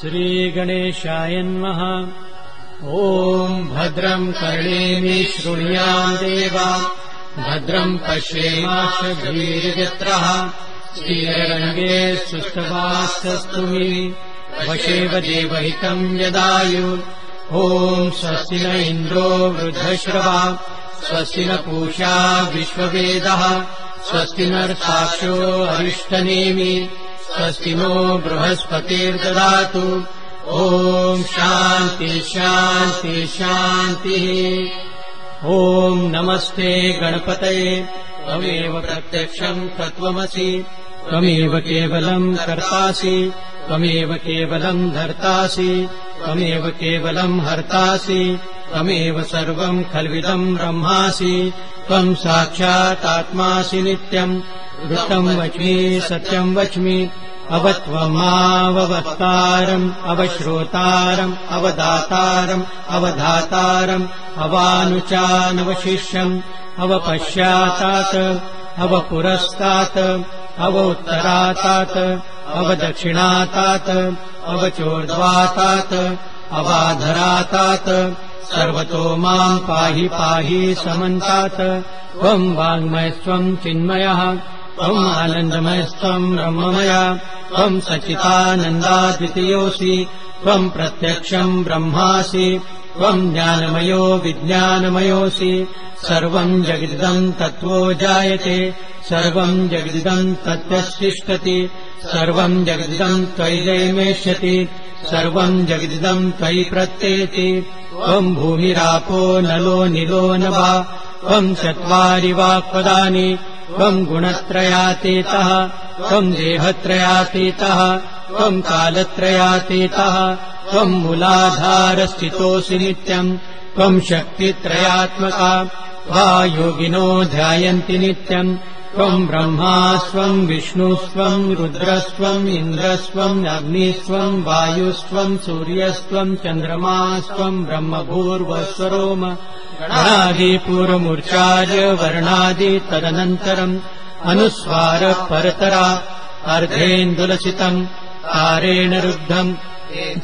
श्रीगणेशाय नमः। ॐ भद्रं कर्णेमि शृणुयाम देवा भद्रं पश्येमाक्षभिर्यजत्रः स्थिररङ्गे सुष्ठुवास्तस्तु मे वशेव देवहितं यदायु। ॐ स्वस्ति न इन्द्रो वृद्धश्रवा स्वस्ति न पूषा विश्ववेदः स्वस्ति नस्ताक्षो अरिष्टनेमि स्वस्ति नो बृहस्पतिर्ददातु। ॐ शान्ति शान्ति शान्तिः। ॐ नमस्ते गणपतये त्वमेव प्रत्यक्षम् तत्त्वमसि त्वमेव केवलम् कर्तासि त्वमेव केवलम् धर्तासि त्वमेव केवलम् हर्तासि त्वमेव सर्वम् खल्विदम् ब्रह्मासि त्वम् साक्षातात्मासि नित्यम्। ऋतम् वच्मि सत्यम् वच्मि अवत्वमाववक्तारम् अवश्रोतारम् अवदातारम् अवधातारम् अवानुचानवशिष्यम् अवपश्चातात् अवपुरस्तात् अवोत्तरातात् अवदक्षिणातात् अवचोर्ध्वातात् अवाधरातात् सर्वतो माम् पाहि पाहि समन्तात्। त्वम् वाङ्मयस्त्वम् चिन्मयः त्वम् आनन्दमयस्त्वम् ब्रह्ममय त्वम् सच्चिदानन्दाद्वितीयोऽसि त्वम् प्रत्यक्षम् ब्रह्मासि त्वम् ज्ञानमयो विज्ञानमयोऽसि। सर्वम् जगदिदम् तत्त्वो जायते सर्वम् जगदिदम् तत्त्वतिष्ठति सर्वम् जगदिदम् त्वयि जयमेष्यति सर्वम् जगदिदम् त्वयि प्रत्येति। त्वम् भूमिरापो नलो निलो नभः त्वम् चत्वारि वाक्पदानि त्वम् गुणत्रयातीतः त्वम् देहत्रयातीतः त्वम् कालत्रयातीतः त्वम् मूलाधारस्थितोऽसि नित्यम् त्वम् शक्तित्रयात्मका वा योगिनो ध्यायन्ति नित्यम्। त्वम् ब्रह्मास्त्वम् विष्णुस्त्वम् रुद्रस्त्वम् इन्द्रस्त्वम् अग्निस्त्वम् वायुस्त्वम् सूर्यस्त्वम् चन्द्रमास्त्वम् ब्रह्मभूर्वस्वरोम गणादिपूर्वमूर्चार्य वर्णादि तदनन्तरम् अनुस्वार परतरा अर्धेन्दुलसितम् तारेण रुद्धम्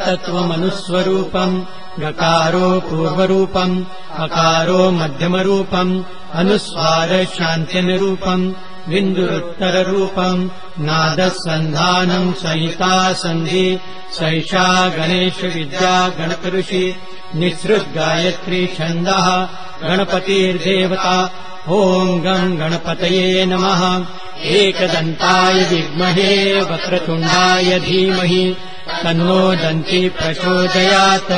तत्त्वमनुस्वरूपम्। गकारो पूर्वरूपम् अकारो मध्यमरूपम् अनुस्वार शान्त्यनुरूपम् बिन्दुरुत्तररूपम् नादः सन्धानम् संहिता सन्धि सैषा गणेश विद्या गणकऋषि निःसृद्गायत्री छन्दः गणपतिर्देवता। ॐ गं गणपतये नमः। एकदन्ताय विद्महे वक्रतुण्डाय धीमहि तन्नो दन्ती प्रचोदयात्।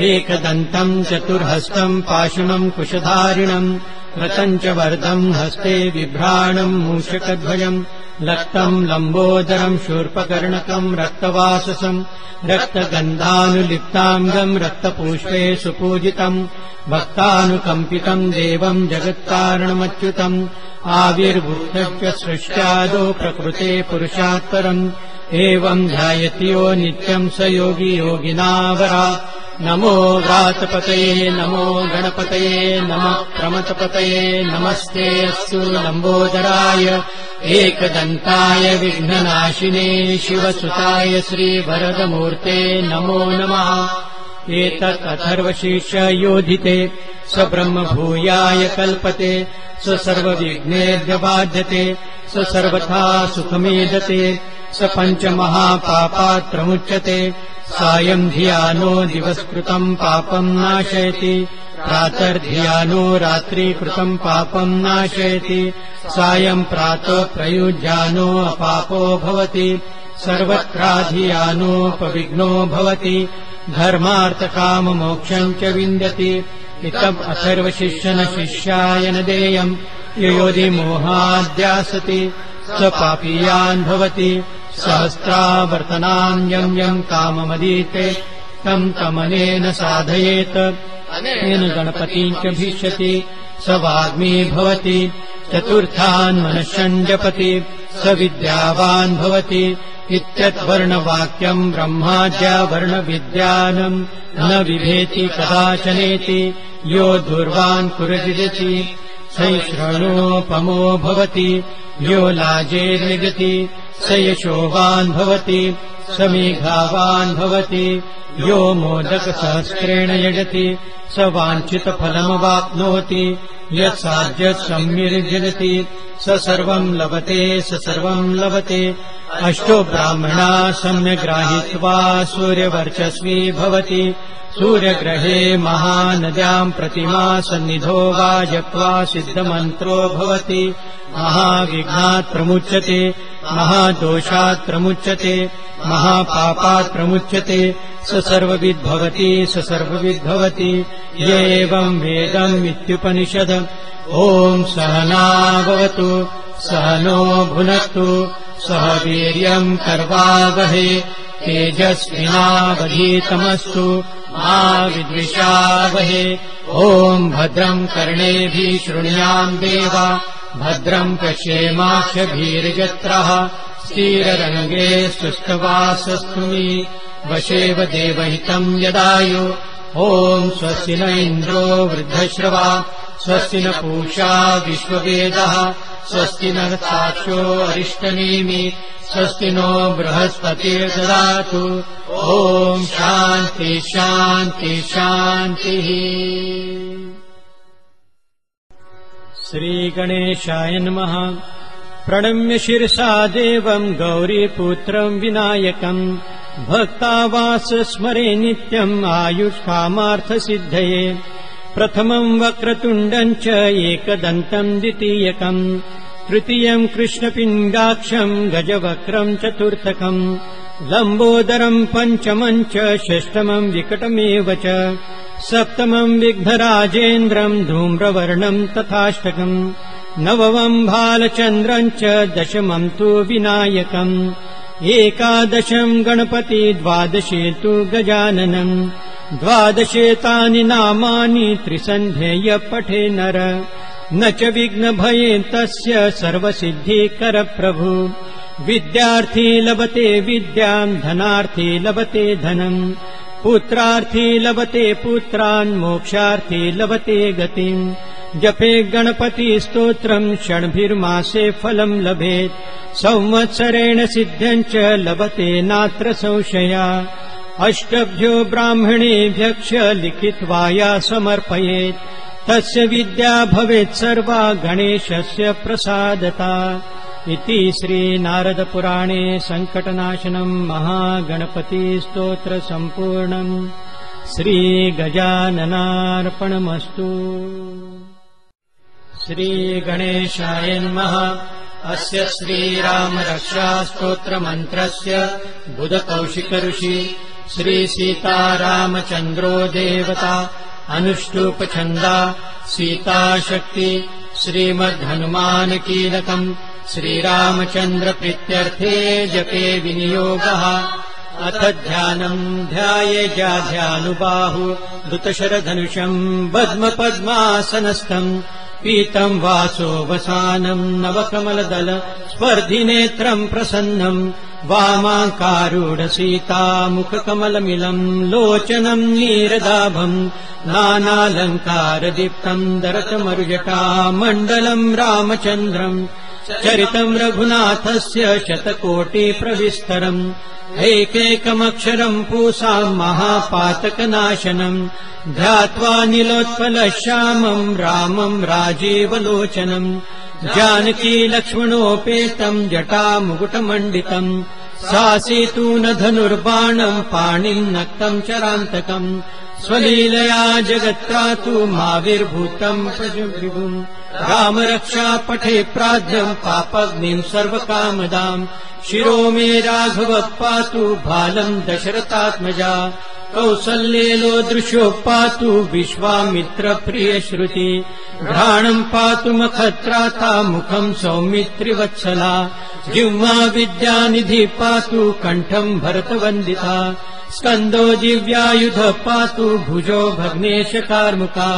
एकदन्तम् चतुर्हस्तम् पाशुनम् कुशधारिणम् रतम् च वरदम् हस्ते बिभ्राणम् मूषकध्वजम् लक्तम् लम्बोदरम् शूर्पकर्णकम् रक्तवाससम् रक्तगन्धानुलिप्ताङ्गम् रक्तपुष्पे सुपूजितम् भक्तानुकम्पितम् देवम् जगत्कारणमच्युतम् आविर्भूतस्य सृष्ट्यादौ प्रकृते पुरुषात्परम् एवम् ध्यायति यो नित्यम् स योगी योगिनावरा। नमो व्रातपतये नमो गणपतये नमः प्रमथपतये नमस्ते अस्तु लम्बोदराय एकदन्ताय विघ्ननाशिने शिवसुताय श्रीवरदमूर्ते नमो नमः। एतत् अथर्वशीर्ष योधिते स ब्रह्मभूयाय कल्पते स सर्वविघ्नेर्व्यबाध्यते स सर्वथा सुखमेधते स पञ्चमहापापात् प्रमुच्यते सायम् धियानो दिवस्कृतम् पापम् नाशयति प्रातर्धियानो रात्रिकृतम् पापम् नाशयति सायम् प्रातः प्रयुज्यानो अपापो भवति सर्वत्राधियानोपविघ्नो भवति धर्मार्थकाममोक्षम् च विन्दति। इतम् अथर्वशिष्यन शिष्याय न देयम् ययोधि मोहाद्यासति स पापीयान् भवति सहस्रावर्तनाम् यम् यम् काममदीते तम् तमनेन साधयेत् अनेन गणपतिम् च भीष्यति स वाग्मी भवति चतुर्थान् मनश्यम् जपति स विद्यावान् भवति इत्यद्वर्णवाक्यम् ब्रह्माद्यावर्णविद्यानम् न विभेति कदाचनेति यो दुर्वान् कुरजिति सैश्रणोपमो भवति यो लाजेर्निगति स यशोवान् भवति स मेघावान् भवति यो मोदकसहस्रेण यजति स वाञ्छितफलमवाप्नोति यत्साध्यत् सम्यर्जयति स सर्वम् लभते अष्टो ब्राह्मणा सम्यग्राहीत्वा सूर्यवर्चस्वी भवति सूर्यग्रहे महानद्याम् प्रतिमा सन्निधो वा जप्त्वा सिद्धमन्त्रो भवति महाविघ्नात् प्रमुच्यते महादोषात् प्रमुच्यते महापापात् प्रमुच्यते स सर्वविद् भवति य एवम् वेदम् इत्युपनिषद ॐ सहना भवतु सहनो भुनक्तु सह वीर्यम् कर्वावहै तेजस्विनावधीतमस्तु मा विद्विषावहै ॐ भद्रम् कर्णेभिः शृणुयाम् देवा भद्रम् पश्येमाक्षभिर्यजत्रः स्थिररङ्गे सुष्ठुवासस्तुमि वशेव देवहितम् यदायु ॐ स्वस्ति न इन्द्रो वृद्धश्रवा स्वस्ति न पूषा विश्ववेदः स्वस्ति न साक्षो अरिष्टनेमि स्वस्ति नो बृहस्पतिर्ददातु ॐ शान्ति शान्ति शान्तिः। श्रीगणेशाय नमः। प्रणम्य शिरसा देवम् गौरीपुत्रम् विनायकम् भक्तावास स्मरे नित्यम् आयुष्कामार्थसिद्धये प्रथमम् वक्रतुण्डम् च एकदन्तम् द्वितीयकम् तृतीयम् कृष्णपिण्डाक्षम् गजवक्रम् चतुर्थकम् लम्बोदरम् पञ्चमम् च षष्ठमम् विकटमेव च सप्तमम् विघ्नराजेन्द्रम् धूम्रवर्णम् तथाष्टकम् नवमम् भालचन्द्रम् च दशमम् तु विनायकम् एकादशम् गणपति द्वादशे तु गजाननम् द्वादशेतानि नामानि त्रिसन्ध्येय पठे नर न च विघ्नभये तस्य सर्वसिद्धिकर प्रभु विद्यार्थी लभते विद्याम् धनार्थी लभते धनम् पुत्रार्थी लभते पुत्रान् मोक्षार्थी लभते गतिम् जपे गणपति स्तोत्रम् षण्भिर्मासे फलम् लभेत् संवत्सरेण सिद्ध्यम् च लभते नात्र संशया अष्टभ्यो ब्राह्मणेभ्यश्च लिखित्वा या समर्पयेत् तस्य विद्या भवेत् सर्वा गणेशस्य प्रसादता इति श्रीनारदपुराणे सङ्कटनाशनम् महागणपतिस्तोत्र सम्पूर्णम् श्रीगजाननार्पणमस्तु। श्रीगणेशाय नमः। अस्य श्रीरामरक्षास्तोत्रमन्त्रस्य बुधकौशिकऋषि श्रीसीतारामचन्द्रो देवता अनुष्टुपछन्दा सीताशक्ति श्रीमद्हनुमानकीलकम् श्रीरामचन्द्रप्रीत्यर्थे जपे विनियोगः। अथ ध्यानम् ध्यायेजाध्यानुबाहु धृतशरधनुषम् पद्मपद्मासनस्थम् पीतम् वासोवसानम् नवकमलदल स्पर्धिनेत्रम् प्रसन्नम् वामाङ्कारूढसीता मुखकमलमिलम् लोचनम् नीरदाभम् नानालङ्कारदीप्तम् दरतमरुजटा मण्डलम् रामचन्द्रम् चरितम् रघुनाथस्य शतकोटिप्रविस्तरम् एकैकमक्षरम् पूसाम् महापातकनाशनम् ध्यात्वा नीलोत्पलश्यामम् रामम् राजीवलोचनम् जानकी लक्ष्मणोपेतम् जटामुकुटमण्डितम् सासीतून धनुर्बाणम् पाणिम् नक्तम् चरान्तकम् स्वलीलया जगत्त्रातु माविर्भूतम् प्रजविभुम् रामरक्षा पठे प्राज्ञम् पापग्निम् सर्वकामदाम् शिरो मे राघवः पातु बालम् दशरथात्मजा कौसल्येलो दृश्यो पातु विश्वामित्र प्रियश्रुति घ्राणम् पातु मखत्राता मुखम् सौमित्रिवत्सला जिह्वा विद्यानिधि पातु कण्ठम् भरतवन्दिता स्कन्दो दिव्यायुध पातु भुजो भग्नेश कार्मुका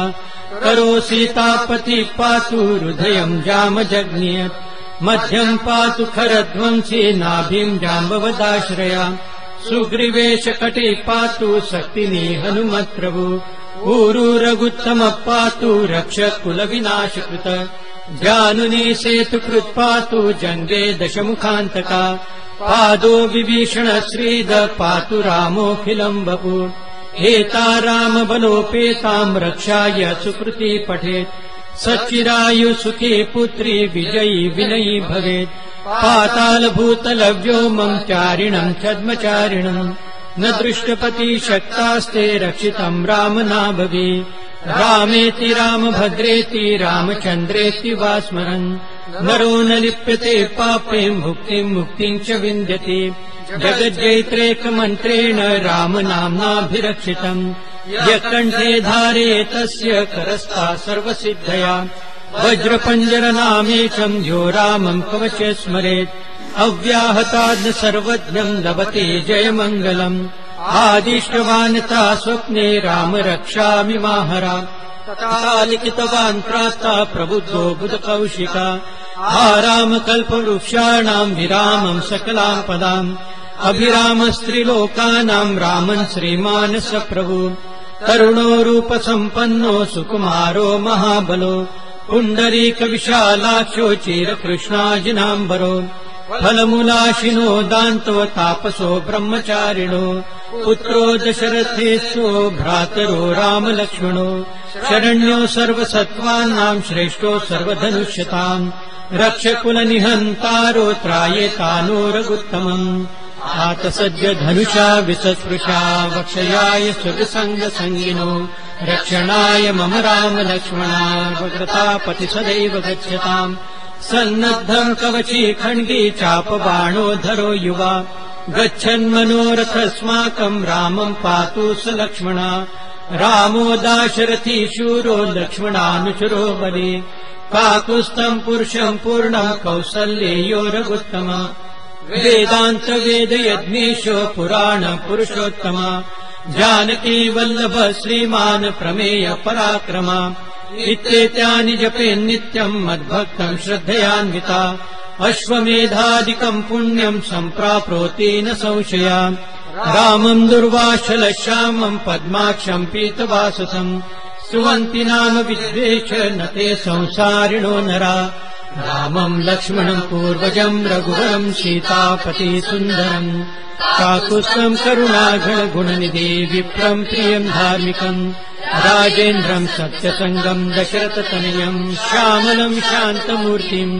करो सीतापति पातु हृदयम् जामजज्ञयत् मध्यम् पातु खरध्वंसी नाभिम् जाम्बवदाश्रया सुग्रीवेश कटे पातु शक्तिनी हनुमत्प्रभु ऊरू रघुत्तम पातु रक्षकुलविनाशकृत जानुनी सेतुकृत्पातु जङ्गे दशमुखान्तका पादो विभीषण श्रीद पातु रामोऽखिलम् वपु एता रामबलोपेताम् रक्षाय सुकृती पठेत् सच्चिरायुसुखी पुत्री विजयी विनयी भवेत् पातालभूतलव्योमम् चारिणम् छद्मचारिणम् न दृष्टपति शक्तास्ते रक्षितम् राम नाभवे रामेति रामभद्रेति रामचन्द्रेति वा स्मरन् नरो न लिप्यते पापेम् भुक्तिम् मुक्तिम् च विन्द्यते जगज्जैत्रेकमन्त्रेण रामनाम्नाभिरक्षितम् यः कण्ठे धारे तस्य करस्था सर्वसिद्धया वज्रपञ्जरनामेकम् यो रामम् कवच स्मरेत् अव्याहताद् सर्वज्ञम् लभते जयमङ्गलम् आदिष्टवानता स्वप्ने राम रक्षामि माहरा तथा लिखितवान् प्रातः प्रबुद्धो बुधकौशिका आरामकल्पवृक्षाणाम् विरामम् सकलाम् पदाम् अभिरामस्त्रिलोकानाम् रामन् श्रीमानस प्रभु तरुणो रूपसम्पन्नो सुकुमारो महाबलो पुण्डरीकविशालाक्षो चिरकृष्णाजिनाम्बरो फलमूलाशिनो दान्तो तापसो ब्रह्मचारिणो पुत्रो दशरथेऽसो भ्रातरो रामलक्ष्मणो शरण्यो सर्वसत्त्वानाम् श्रेष्ठो सर्वधनुष्यताम् रक्षकुलनिहन्तारो त्रायेतानो रघुत्तमम् आतसज्ज धनुषा विसस्पृशा वक्षयाय सुरसङ्गसङ्गिनो रक्षणाय मम राम लक्ष्मणा वक्रतापति सदैव गच्छताम् सन्नद्धम् कवची खण्डी चापबाणोधरो युवा गच्छन्मनोरथस्माकम् रामम् पातु स लक्ष्मणा रामो दाशरथी शूरो लक्ष्मणानुचरो बली काकुत्स्थम् पुरुषम् पूर्णम् कौसल्येयो रघुत्तमा वेदान्तवेदयज्ञेशो पुराण पुरुषोत्तमा जानकी वल्लभ श्रीमान् प्रमेय पराक्रमा इत्येतानि जपेन्नित्यम् मद्भक्तम् श्रद्धयान्विता अश्वमेधादिकम् पुण्यम् सम्प्राप्नोति न संशया रामम् दुर्वाशलश्यामम् पद्माक्षम् पीतवाससम् सुवन्ति नाम विद्वेष न ते संसारिणो नरा रामम् लक्ष्मणम् पूर्वजम् रघुवरम् सीतापति सुन्दरम् काकुत्स्थम् करुणागणगुणनिधि विप्रम् प्रियम् धार्मिकम् राजेन्द्रम् सत्यसङ्गम् दशरथतनयम् श्यामलम् शान्तमूर्तिम्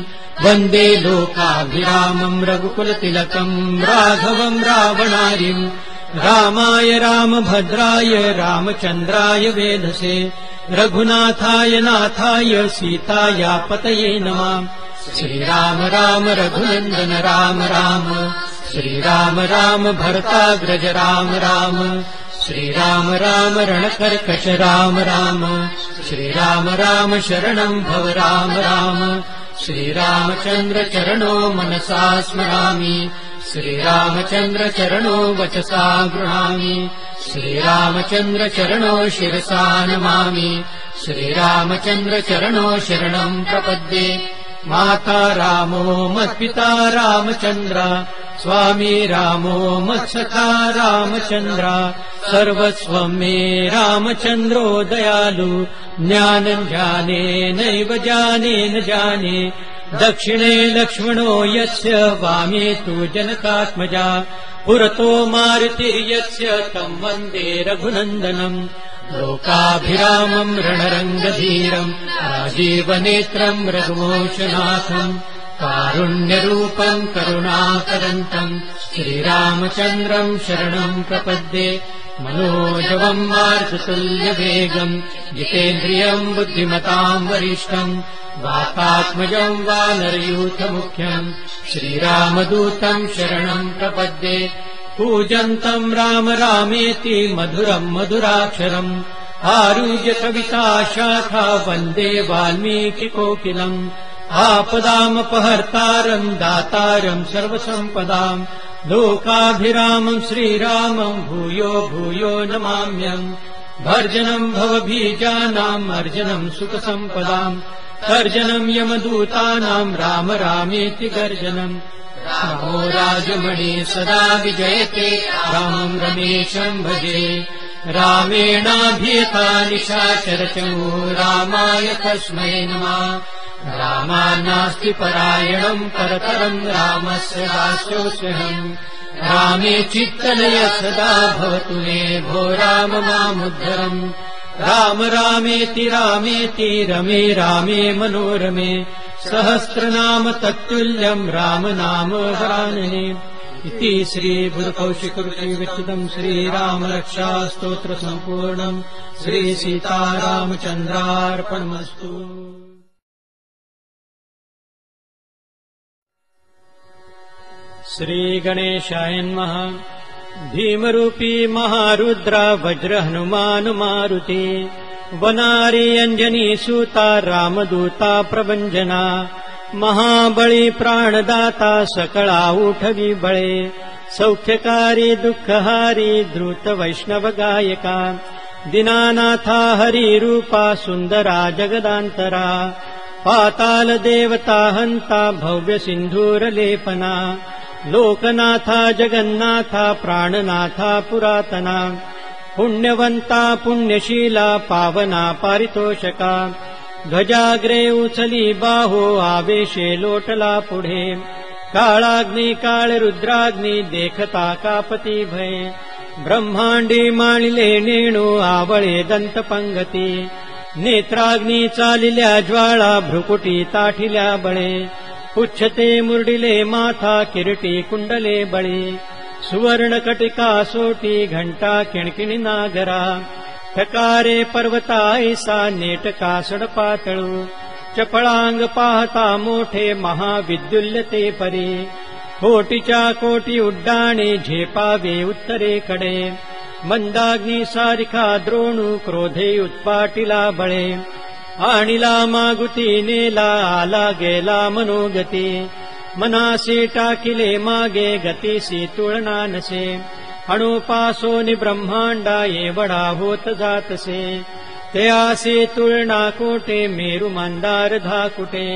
वन्दे लोकाभिरामम् रघुकुलतिलकम् राघवम् रावणारिम् रामाय रामभद्राय रामचन्द्राय वेधसे रघुनाथाय नाथाय सीताया पतये नमः श्रीराम राम रघुनन्दन राम राम श्रीराम राम भरताग्रज राम राम श्रीराम राम रणकर्कश राम राम श्रीराम राम शरणम् भव राम राम श्रीरामचन्द्र चरणो मनसा स्मरामि श्रीरामचन्द्र चरणो वचसा गृह्णामि श्रीरामचन्द्र चरणो शिरसा नमामि श्रीरामचन्द्र चरणो शरणम् प्रपद्ये माता रामो मत्पिता रामचन्द्र स्वामी रामो मत्सखा रामचन्द्र सर्वस्वम् मे रामचन्द्रो दयालु ज्ञानम् जाने नैव जाने न जाने दक्षिणे लक्ष्मणो यस्य वामे तु जनकात्मजा पुरतो मारुतिर्यस्य तम् वन्दे रघुनन्दनम् लोकाभिरामम् रणरङ्गधीरम् राजीवनेत्रम् रघुवंशनाथम् कारुण्यरूपम् करुणाकरन्तम् श्रीरामचन्द्रम् शरणम् प्रपद्ये मनोजवम् मारुततुल्यवेगम् जितेन्द्रियम् बुद्धिमताम् वरिष्ठम् वातात्मजम् वानरयूथमुख्यम् श्रीरामदूतम् शरणम् प्रपद्ये पूजन्तम् राम रामेति मधुरम् मधुराक्षरम् आरुह्य कविता शाखा वन्दे वाल्मीकिकोकिलम् आपदामपहर्तारम् दातारम् सर्वसम्पदाम् लोकाभिरामम् श्रीरामम् भूयो भूयो नमाम्यम् भर्जनम् भवबीजानाम् अर्जनम् सुखसम्पदाम् तर्जनम् यमदूतानाम् राम रामेति गर्जनम् रामो राजमणि सदा विजयते रामम् रमेशम् भजे रामेणाभियता निशाचरचमो रामाय तस्मै नमः रामानास्ति परायणम् परतरम् रामस्य दास्योऽस्म्यहम् रामे चित्तलय सदा भवतु मे भो राम मामुद्धरम् राम रामेति रामेति रमे रामे मनोरमे सहस्रनाम तत्तुल्यम् राम नाम वरानने इति श्रीबुधकौशिकऋषिविरचितम् श्रीरामरक्षा स्तोत्र सम्पूर्णम् श्रीसीतारामचन्द्रार्पणमस्तु। श्रीगणेशाय नमः। भीमरूपी महारुद्र वज्र हनुमान मारुति वनारी अंजनी सूता रामदूता प्रभंजना महाबली प्राणदाता सकळा उठवी बळे सौख्यकारी दुःखहारी द्रुत वैष्णव गायका दीनानाथा हरी रूपा सुंदरा जगदांतरा पाताल देवता हंता भव्य सिंधूर लेपना लोकनाथा जगन्नाथा प्राणनाथा पुरातना पुण्यवंता पुण्यशीला पावना पारितोषका ध्वजाग्रे उचली बाहो आवेशे लोटला पुढे काळाग्नी काळ रुद्राग्नी देखता कापती भय ब्रह्मांडी माळिले नेणू आवळे दंत पंगती नेत्राग्नी चालिल्या ज्वाळा भ्रुकुटी ताठिल्या बळे पुच्छते मुरडिले माथा किरीटी कुंडले बळी सुवर्ण कटिका सोटी घंटा किणकिणी नागरा ठकारे पर्वता ऐसा नेटका सडपातळू चपळांग पाहता मोठे महाविद्युल्य ते परी कोटीच्या कोटी उड्डाणे झेपावे उत्तरेकडे मंदाग्नी सारिखा द्रोणू क्रोधे उत्पाटिला बळे आणिला मागुती नेला आला गेला मनोगती मनासी टाकिले मागे गतीसी तुळना नसे अणुपासोनि ब्रह्मांडा एवढा होत जातसे ते आसे तुळना कोटे मेरु मंदार धाकुटे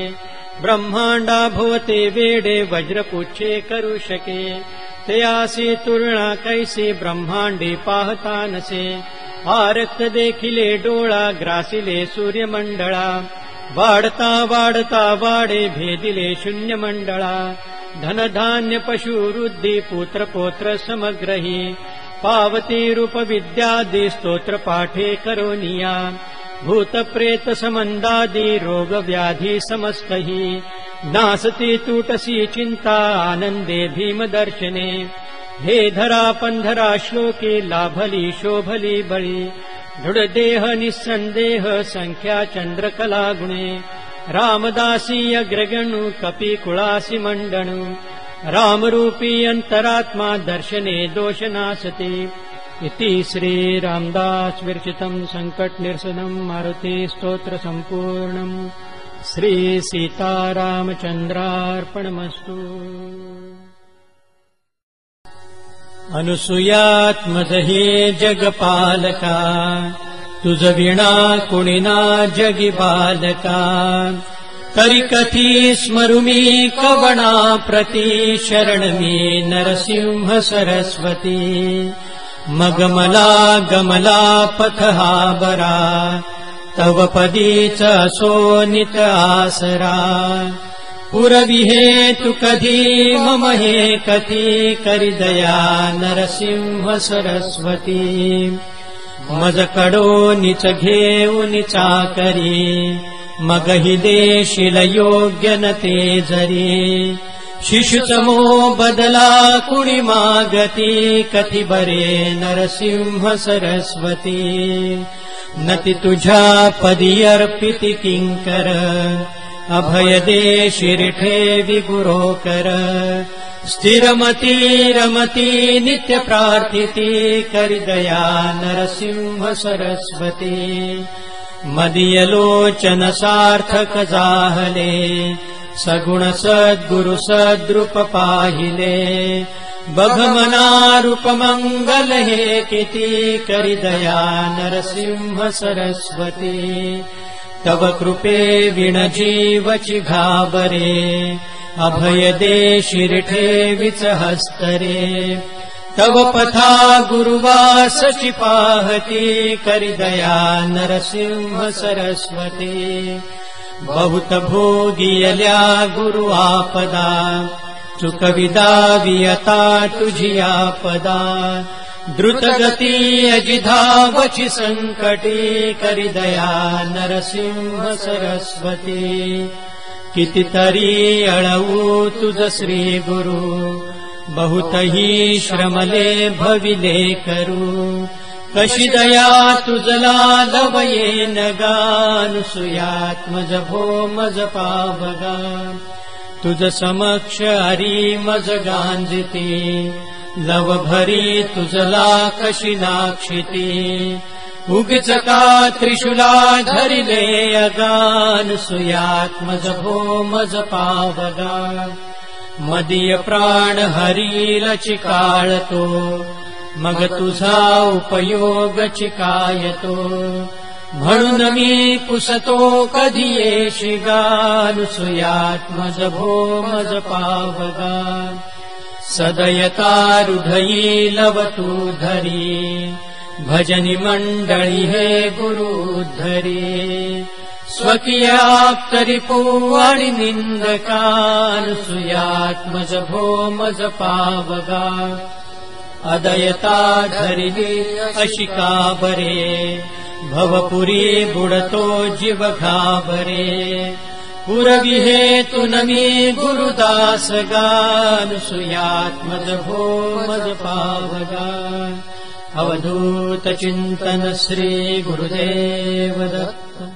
ब्रह्मांडा भोवते वेडे वज्रपुच्छे करू शके ते आसे तुळना कैसे ब्रह्मांडी पाहता नसे आरक्त देखिले डोळा ग्रासिले सूर्यमंडळा वाढता वाढता वाडे भेदिले शून्य मंडळा धनधान्य पशु वृद्धी पुत्र पौत्र समग्रही पावती रूप विद्यादि स्तोत्र पाठे करोनिया भूत प्रेत समंदादि रोग व्याधी समस्तही नासती तूटसी चिंता आनंदे भीम दर्शने हे धरा पंधरा श्लोके लाभली शोभली बळी दृढदेह निस्संदेह संख्या चंद्रकला गुणे रामदासी अग्रगणु कपी कुळासी मंडणु रामरूपी अंतरात्मा दर्शने दोषनासते इति श्री रामदास विरचितम् संकट निरसनम् मारुति स्तोत्र सम्पूर्णम् श्री सीतारामचन्द्रार्पणमस्तु। अनुसूयात्मज हे जगपालका तुझ विणा कुणिना जगी बालका तरी कथी स्मरुमी कवणा प्रति शरणमी नरसिंह सरस्वती मग मला गमला पथ हा बरा तव पदीच असो नित आसरा पुरवी हे तु कधी मम हे कथी करी दया नरसिंह सरस्वती मज कडो निच घेऊ निचा करी मग हि देशील योग्य न ते जरी शिशुचमो बदला कुणी मागती कथी बरे नरसिंह सरस्वती नति तुझ्या पदी अर्पिती किंकर अभय दे शिरठेवी गुरो कर स्थिरमती रमती नित्य प्रार्थिती करी दया नरसिंह सरस्वती मदीय लोचन सार्थक जाहले सगुण सद्गुरु सद्रूप पाहिले बघमना रूप मंगल हे किती करी दया नरसिंह सरस्वती तव कृपे विण जीवची घाबरे अभय दे शिरठेविच हस्तरे तव पथा गुरुवासची पाहती करी दया नरसिंह सरस्वती बहुत भोगियल्या गुरु आपदा, चुकविदावी आता तुझी आपदा. द्रुतगती अजिधावची संकटी, करी दया नरसिंह सरस्वती. कितीतरी अळवू तुझ श्री गुरु, बहुतही श्रमले भविले करू. कशी दया तुझला लवयेन गानुसुयात्मज भो मज पावगा. तुझ समक्ष हरी मज गांजिती, लव भरी तुझला कशी नाक्षिती. उगीच का त्रिशूला धरिले अगानुसुयात्मज भो मज पावगा. मदीय प्राण हरील चिकाळतो, मग तुझा उपयोग चिकायतो. म्हणून मी पुसतो कधी येशी गानुसुयात्मज भो मज पावगा. सदयता हृदयी लवतू धरी, भजनी मंडळी हे गुरु धरी. स्वकीय आप्तरिपू आणि निंदकानुसुयात्मज भो मज पावगा. अदयता धरिली अशी का बरे, भवपुरी बुडतो जीव घाबरे. पुरवी हेतून मी गुरुदास गानुसुयात्मज भो मज पावगा. अवधूत चिंतन श्री गुरुदेव दत्त.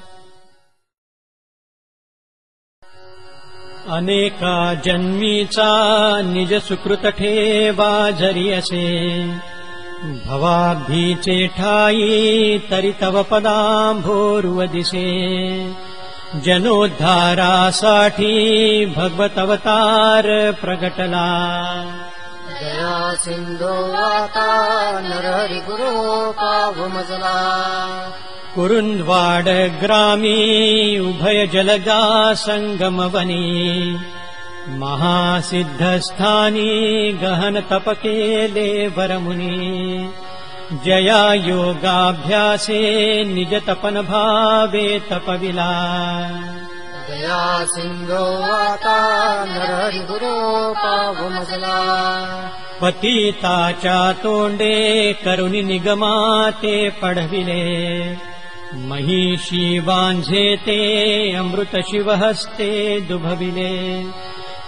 अनेका जन्मीचा निज सुकृत ठेवा जरी असे, भवाब्धीचे ठाई तरी तव पदांभोरुव दिसे. जनोद्धारासाठी भगवत अवतार प्रगटला. दया सिंधो आता नरहरि गुरो पाव मजला. कुरुंदवाड ग्रामी उभय जलगा संगमवनी, महासिद्धस्थानी गहन तप केले वरमुनी. जया योगाभ्यासे निज तपन भावे तपविला. दया सिंधो आता नरहरि गुरो पाव मजला. पतिताच्या तोंडे करुणी निगमाते पढविले. महिषी बांझे ते अमृत शिवहस्ते दुभविले.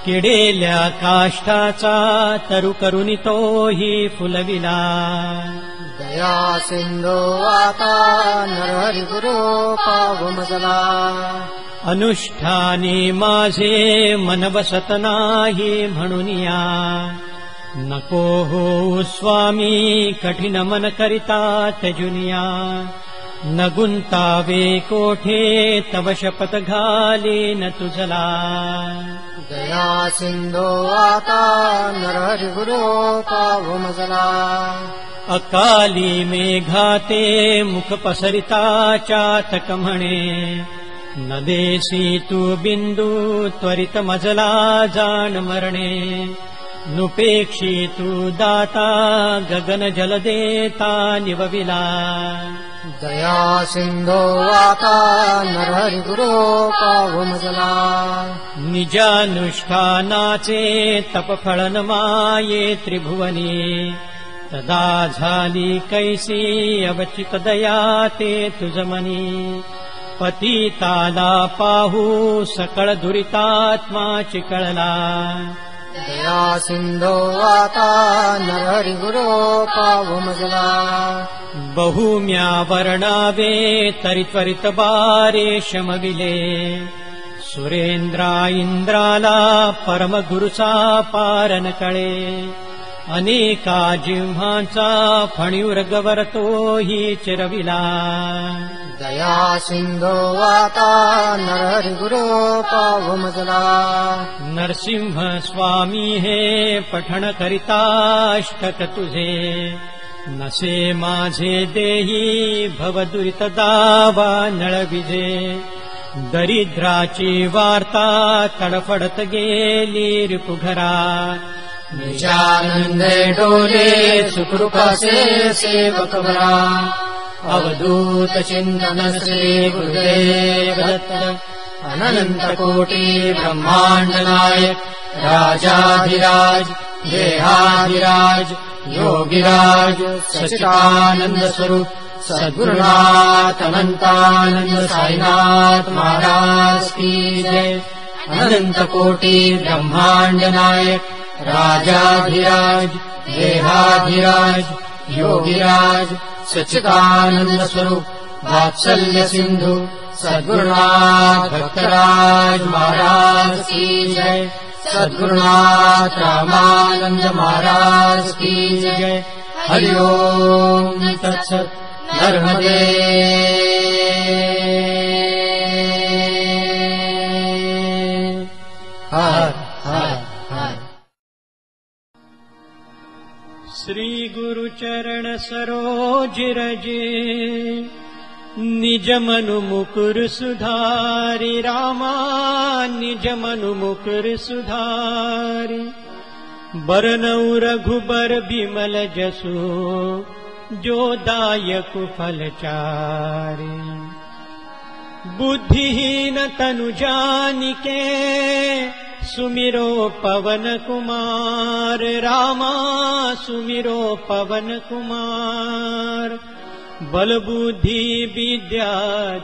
किडेल्या काष्ठाचा तरु करुणी तोही फुलविला. दया सिंधो आता नरहरि गुरो पाव मजला. अनुष्ठानी माझे मन बसत नाही म्हणूनिया. नको हो स्वामी कठीण मन करिता त्यजुनिया. न गुंतावे कोठे तव शपथ घाली न तुझला. दया सिंधो आता नरहरि गुरो पाव मजला. अकाली मेघाते मुख पसरिता चातक म्हणे. न देसी तू बिंदू त्वरित मजला जाण मरणे. नुपेक्षी तू दाता गगन जल देता निवविला. दया सिंधो आता नरहरि गुरो पाव मजला. निजानुष्ठानाचे तपफळन माये त्रिभुवनी. तदा झाली कैसी अवचित दया ते तुझमनी. पतिताला पाहू सकळ दुरितात्मा चिकळला. दया सिंधो आता नरहरि गुरो पाव मजला. बहुम्या वर्णावे तरी त्वरित बारे शमविले. सुरेंद्रा इंद्राला परम गुरुचा पारन कळे. अनेका जिव्हांचा फणीवर गवरतोही चिरविला. दया सिंधो आता नरहरि गुरो पाव मजला. नरसिंह स्वामी हे पठण करिताष्टक तुझे. नसे माझे देही भवदुरित दावा नळविजे. दरिद्राची वार्ता तडफडत गेली रिपुघरा. निजानंदे डोले सुकृपासे सेवक बरा. अवधूत चिंतन श्री गुरुदेव दत्त. अनन्तकोटि ब्रह्माण्ड नायक राजाधिराज देहाधिराज योगिराज सच्चिदानंद स्वरूप सद्गुरुनाथ अनंतानंद साईनाथ महाराज की जय। अनन्तकोटि ब्रह्माण्ड नायक राजाधिराज देहाधिराज योगिराज सच्चिदानंद स्वरूप वात्सल्य सिंधु सद्गुरुनाथ भक्तराज महाराज की जय। सद्गुरुनाथ रामानंद महाराज की जय। हरि ओम तत्सत्। नर्मदे हर हर हर। श्री गुरु चरण सरोज रजे निज मनु मुकुर सुधारि रामा निज मनु मुकुर सुधारि बरनउ रघुबर बिमल जसु जो दायक फल चारि बुद्धिहीन तनु जानिके सुमिरो पवन कुमार रामा सुमिरो पवन कुमार बल बुद्धि विद्या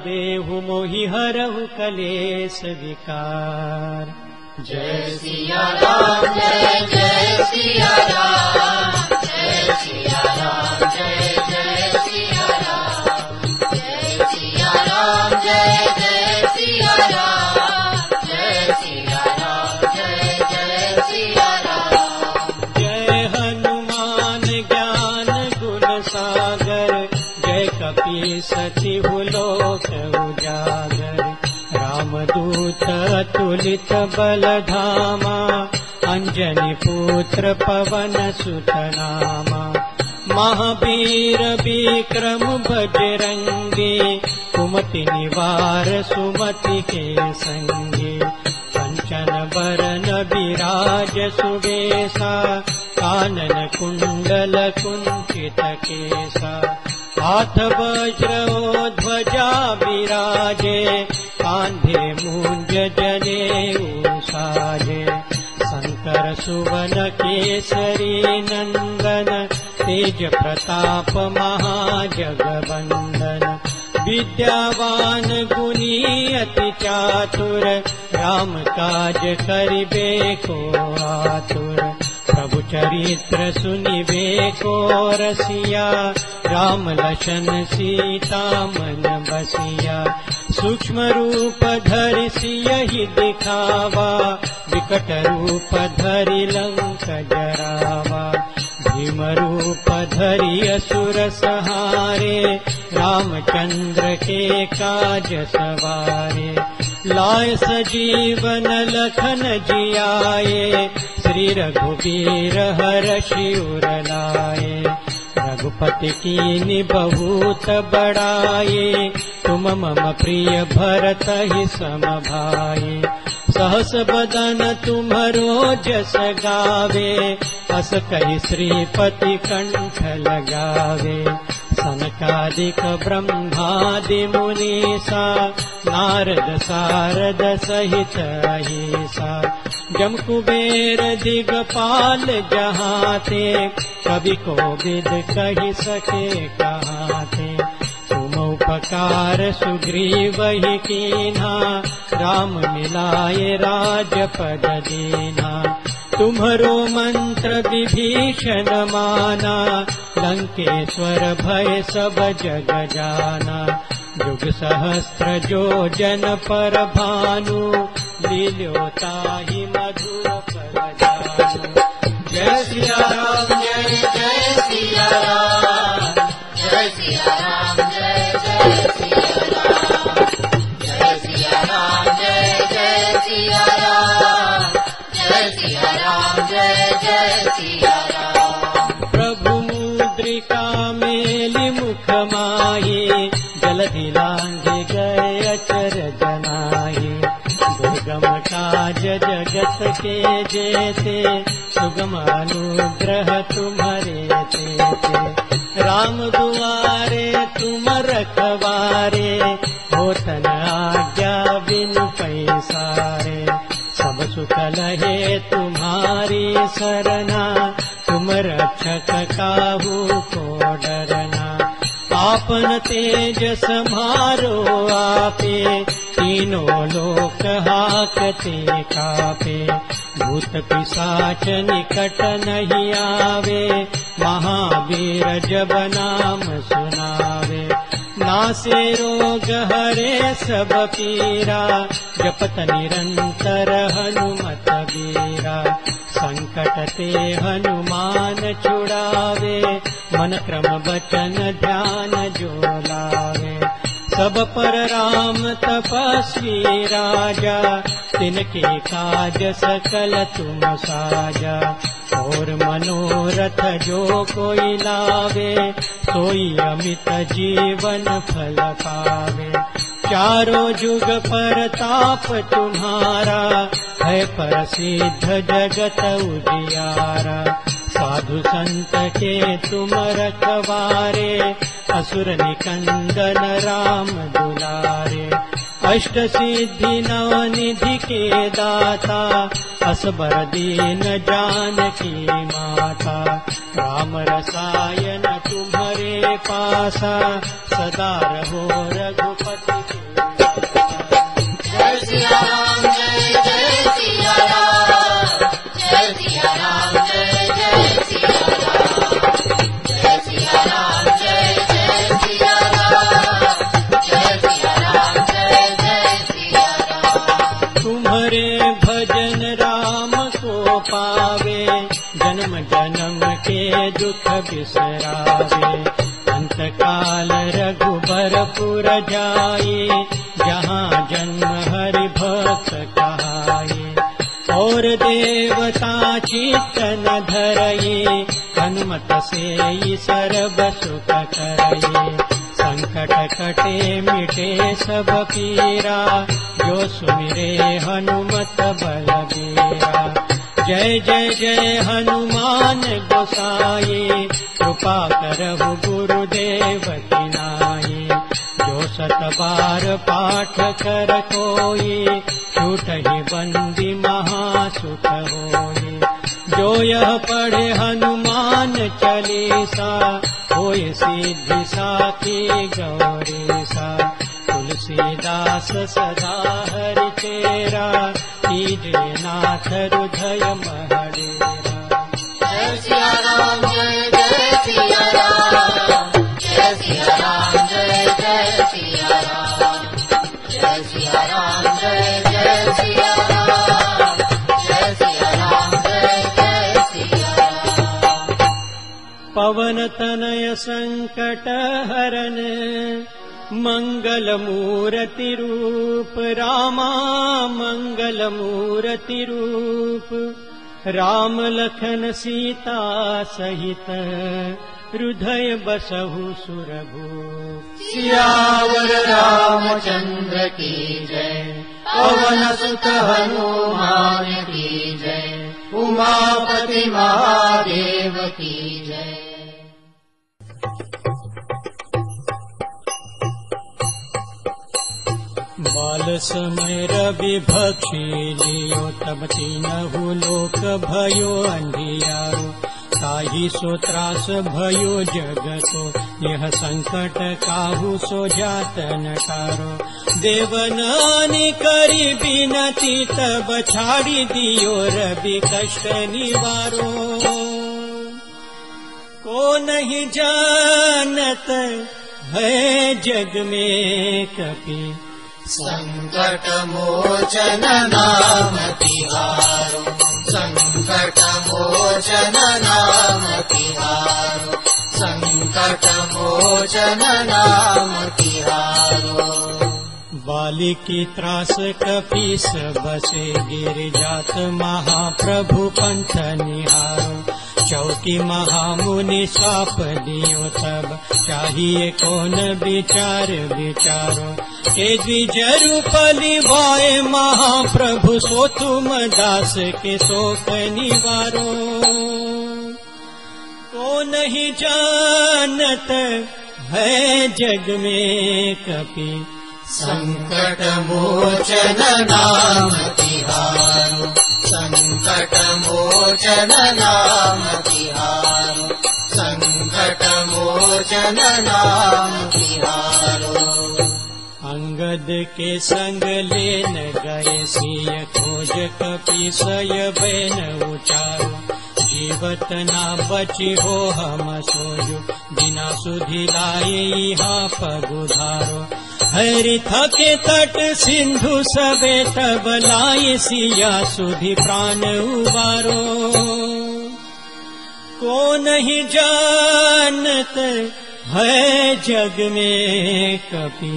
देहु मोहि हरहु कलेश विकार। जय सिया राम जय जय सिया राम जय सिया राम जय जय सिया राम जय सिया राम जय जय सिया राम जय सिया राम जय जय सिया राम। जय हनुमान ज्ञान गुण सागर जय कपीस तिहु लोक उजागर रामदूत अतुलित बल धामा अंजनी पुत्र पवन सुत नामा महावीर विक्रम बजरंगी कुमति निवार सुमति के संगी कंचन बरन विराज सुबेसा कानन कुंडल कुंचित केसा हाथ वज्र ध्वजा विराजे कांधे मूंज जनेऊ साजे शंकर सुवन केसरी नंदन तेज प्रताप महाजगवंदन विद्यावान गुणी अति चातुर राम काज करिबे को आतुर प्रभु चरित्र सुनिबे को रसिया राम लखन सीता मन बसिया सूक्ष्म रूप धरि सियहि दिखावा विकट रूप धरि लंक जरावा भीम रूप धरि असुर सहारे रामचंद्र के काज सवारे लाय सजीवन लखन जियाए श्री रघुवीर हरषि उर लाए रघुपति कीन्हि बहुत बड़ाई तुम मम प्रिय भरत ही सम भाई सहस बदन तुम्हरो जस गावे अस कहि श्रीपति कंठ लगावे सनकादिक ब्रह्मादि मुनीसा नारद सारद सहित अहिसा जम कुबेर दिगपाल जहाते कवि कोविद कहि सके कहाते तुम उपकार सुग्रीवहि कीन्हा राम मिलाए राजपद दीन्हा तुम्हरो मंत्र विभीषण माना लंकेश्वर भय सब जग जाना जुग सहस्त्र जो जन पर भानु लील्यो ताहि मधुर फल जानु। जय सिया राम जय जय सिया राम जय सिया राम जय जय सिया राम जय सिया राम जय जय सिया राम जय सिया राम जय जय सिया राम। प्रभु मुद्रिका मेलि मुख माहि जलधि लांघि गए अचर जनाहि दुर्ग सुगम काज जगत के जेते, सुगम अनुग्रह तुम्हारे तेते। राम दुआरे तुम रखवारे, होतन आज्ञा बिनु पैसारे। सब सुख लहे तुम्हारी सरना, तुम रक्षक काहू को डरना। आपन तेज समारो आपे, तीनों लोक हाकते कापे। भूत पिशाच निकट नहीं आवे, महावीर जब नाम सुनावे। नासे रोग हरे सब पीरा, जपत निरंतर हनुमत बीरा। संकट ते हनुमान छुड़ावे, मन क्रम बचन ध्यान जो लावे। सब पर राम तपस्वी राजा, तिनके काज सकल तुम साजा। और मनोरथ जो कोई लावे, सोई अमित जीवन फल पावे। चारों जुग परताप तुम्हारा, है प्रसिद्ध जगत उजियारा। साधु संत के तुम रखवारे, असुर निकंदन राम दुलारे। अष्ट सिद्धि नव निधि के दाता, असबर दीन जानकी माता। राम रसायन तुम्हारे पासा, सदा रहो रघुपति के। जय सिया राम जय जय सिया राम, जय सिया राम जय जय सिया राम। जय सिया राम जय जय सिया राम, जय सिया राम जय जय सिया राम। तुम्हारे भजन राम को पावे, जन्म जन्म के दुख बिसरावे। अंत काल रघुबरपुर जाए, जहाँ जन्म हरि भक्त कहाए। और देवता चित्त न धरये, हनुमत से सर्व सुख करये। संकट कटे मिटे सब पीरा, जो सुमिरे हनुमत बलबीरा। जय जय जय हनुमान गोसाई, कृपा करहु गुरुदेव की नाई। जो सत बार पाठ कर कोई, छूटहि बंदी महासुख होई। जो यह पढ़े हनुमान चालीसा, होय सिद्धि साखी गौरीसा। तुलसीदास सदा हरि तेरा, कीजे नाथ हृदय महडेरा। जय सिया राम जय जय सिया राम, जय सिया राम जय जय सिया राम। जय सिया राम जय जय सिया राम, जय सिया राम जय जय सिया राम। पवन तनय संकट हरन, मंगल मूर्ति रूप रामा मंगल मूर्ति रूप। राम लखन सीता सहित, हृदय बसहु सुरभूप। सियावर रामचंद्र की जय, पवन सुत हनुमान की जय। उमापति महादेव की जय। बाल समय रवि भक्षी लियो, तब तीनहु लोक भयो अंधियारो। ताहि सो त्रास भयो जग को, यह संकट काहू सो जात न टारो। देवनानी करी बिनती, तब छाड़ी दियो रवि कष्ट निवारो। को नहीं जानत है जग में कपि, संकट मोचन नाम तिहारो। संकट मोचन नाम तिहारो, संकट मोचन नाम तिहारो। बाली की त्रास कपीस बसे, गिर जात महाप्रभु पंथ निहारो। चौकी महामुनि साप दियो तब चाहिए कौन विचार विचारो के द्विजरु पली वाय महाप्रभु सो तुम दास के शोक निवारो को नहीं जानत है जग में कपि संकट मोचन नाम तिहारो संकट मोचन नाम तिहारो संकट मोचन नाम तिहारो अंगद के संग लेन गए सिय खोज कपि सय बैन उचारो जीवत ना बची हो हम सोजो बिना सुधि लाए यहाँ पगुधारो हरि थके तट सिंधु सबे तब लाए सिया सुधि प्राण उबारो को नहीं जानत है जग में कपि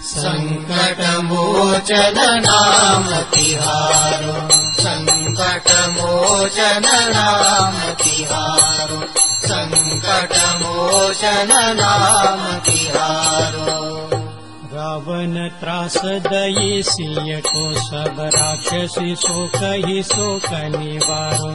संकट मोचन नाम तिहारो संकट मोचन नाम तिहारो संकट मोचन नाम तिहारो रावण त्रास दई सिय को सब राक्षसी शोक ही शोक निवारो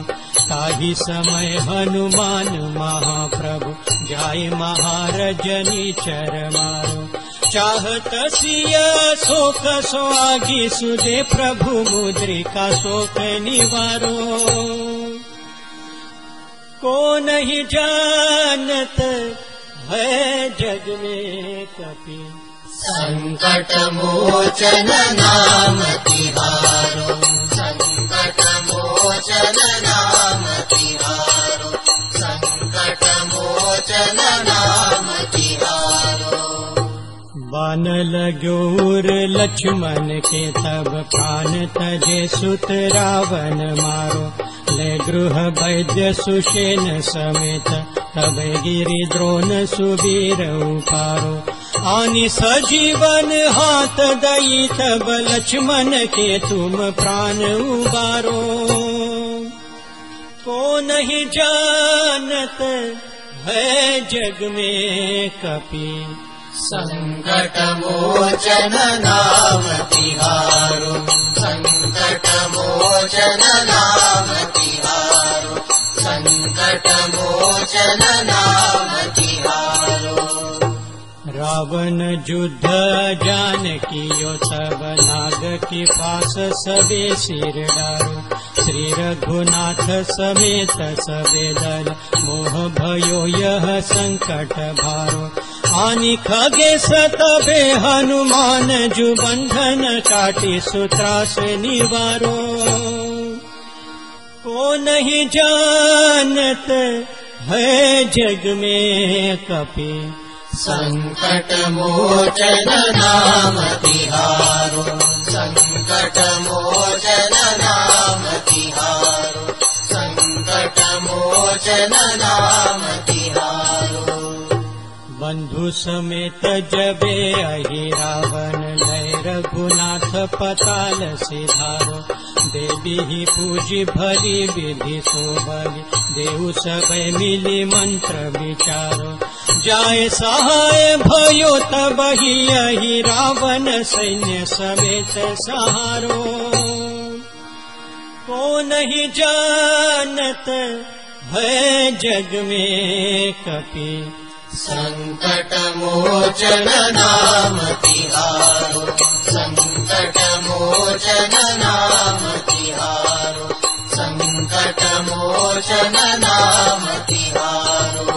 ताहि समय हनुमान महाप्रभु जाय महारजनी चर मारो चाहत सिया शोक स्वागी सुदे प्रभु मुद्रिका शोक निवारो को नहीं जानत है जग में कपि संकट मोचन नाम तिहारो संकट मोचन नाम तिहारो संकट मोचन नाम तिहारो बान लगोर लक्ष्मण के तब प्राण तजे सुत रावण मारो ले गृह वैद्य सुषेण समेत तब गिरि द्रोण सुबीर उपारो आनि सजीवन हाथ दई तब लक्ष्मण के तुम प्राण उबारो को नहीं जानत है जग में कपि संकट मोचन नाम तिहारो संकट मोचन नाम तिहारो संकट मोचन नाम तिहारो रावण युद्ध जान कियो तब नाग के पास सबे सिर डारो श्री रघुनाथ समेत सबे दल मोह भयो यह संकट भारो आनि खगे सतबे हनुमान जु बंधन काटी सुत्रास निवारो को नहीं जानत है जग में कपि संकट मोचन नाम तिहारो संकट मोचन नाम तिहारो संकट मोचन नाम तिहारो बंधु समेत जबे अहि रावण लय रघुनाथ पताल सिधारो देवी ही पूजी भली विधि सोबली देव सब मिली मंत्र विचारो जाय सहाय भयो तब ही रावण सैन्य समेत सहारो को नहीं जानत है जग में कपि संकट मोचन नाम तिहारो संकट मोचन नाम तिहारो संकट मोचन नाम तिहारो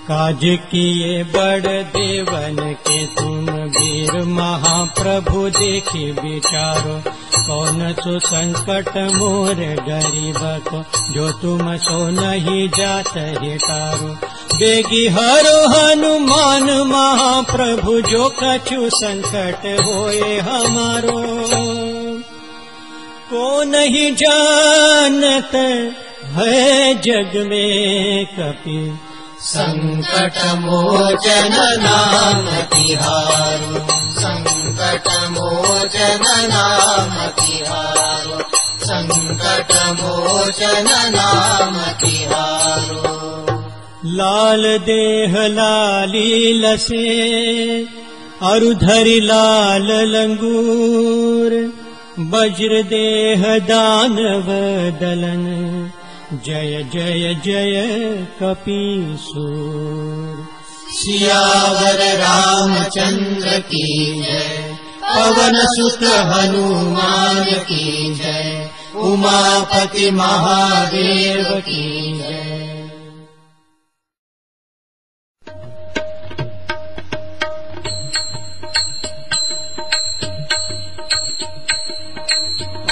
काज किए बड़ देवन के तुम वीर महाप्रभु देखी विचारो कौन सो संकट मोर गरीब को जो तुम सो नहीं जात हितारो बेगी हरो हनुमान महाप्रभु जो कछु संकट होए हमारो को नहीं जानत है जग में कपि संकट मोचन नाम तिहारो संकट मोचन नाम तिहारो संकट मोचन नाम तिहारो। लाल देह लाली लसे अरुधरि लाल लंगूर, वज्र देह दानव दलन, जय जय जय कपीसूर। सियावर रामचंद्र की जय, पवन सुत हनुमान की जय, उमापति महादेव की जय।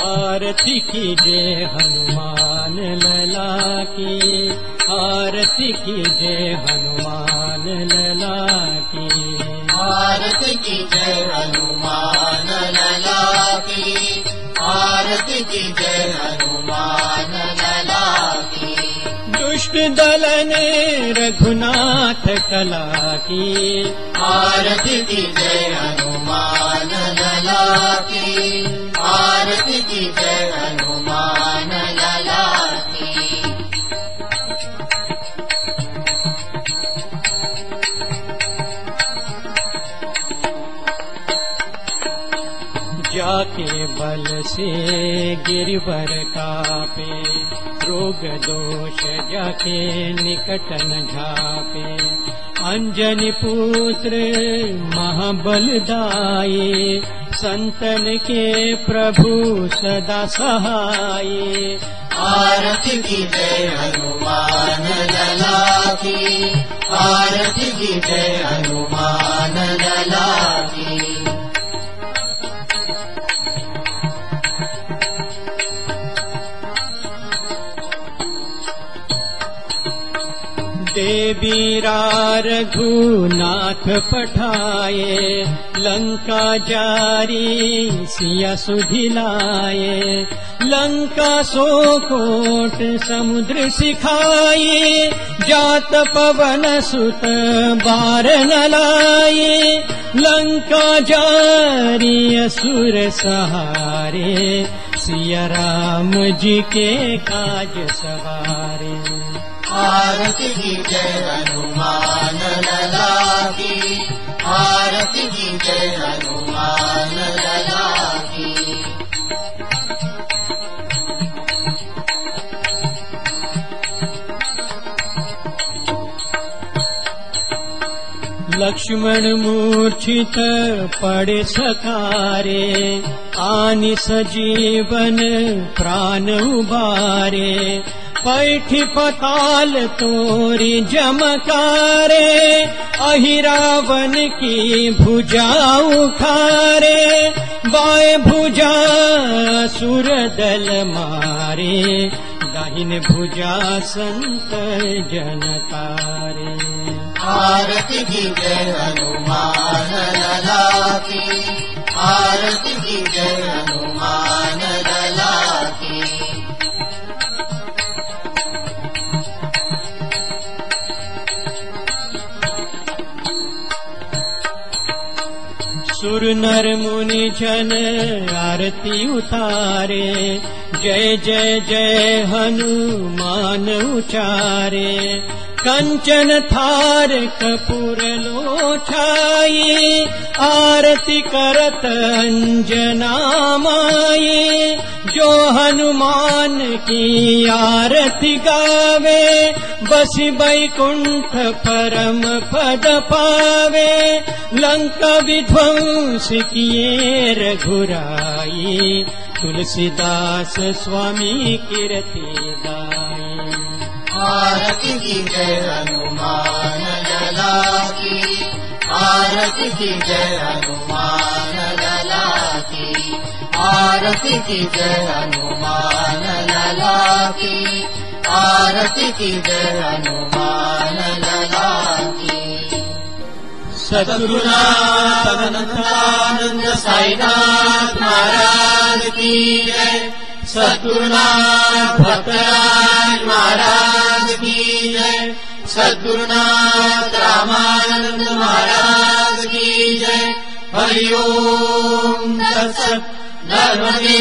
आरती कीजिए हनुमान लला की, आरती कीजिए हनुमान लला की, आरती कीजिए हनुमान लला की, आरती कीजिए हनुमान लला की। दुष्ट दलन रघुनाथ कला की, आरती कीजिए हनुमान लला की, आरती कीजिए हनुमान लला की। जाके बल से गिरवर कापे, रोग दोष जाके निकट न झापे। अंजनी पुत्र महाबलदाये, संतन के प्रभु सदा सहाये। आरती कीजिए हनुमान लला की, आरती कीजिए हनुमान लला की। देवीरा रघुनाथ पठाए, लंका जारी सिया सुधिलाए। लंका सो कोट समुद्र सिखाए, जात पवन सुत बार न लाए। लंका जारी असुर सहारे, सिया राम जी के काज सवारे। आरती कीजिए हनुमान लला की, आरती कीजिए हनुमान लला की। लक्ष्मण मूर्छित पड़े सकारे, आनि सजीवन प्राण उबारे। पैठी पताल तोरी जमकारे, अहिरावन की भुजा उखारे। बाएं भुजा सुर दल मारे, दाहिने भुजा संत जन तारे। आरती कीजिए हनुमान लला की, आरती कीजिए हनुमान लला की। सुर नर मुनि जन आरती उतारे, जय जय जय हनुमान उचारे। कंचन थार कपूर लोछाई, आरती करत अंजना माई। जो हनुमान की आरती गावे, बसी बैकुंठ परम पद पावे। लंका विध्वंस किए रघुराई, तुलसीदास स्वामी कीर्ति गाई। आरती कीजिए हनुमान लला की, आरती कीजिए हनुमान लला की, आरती कीजिए हनुमान लला की, आरती कीजिए हनुमान लला की। सद्गुरुनाथ अनंतानंद साईनाथ महाराज की जय। सद्गुरुनाथ भक्तराज महाराज की जय। सद्गुरुनाथ रामानंद महाराज की जय। हरि ओम तत्सत्। नर्मदे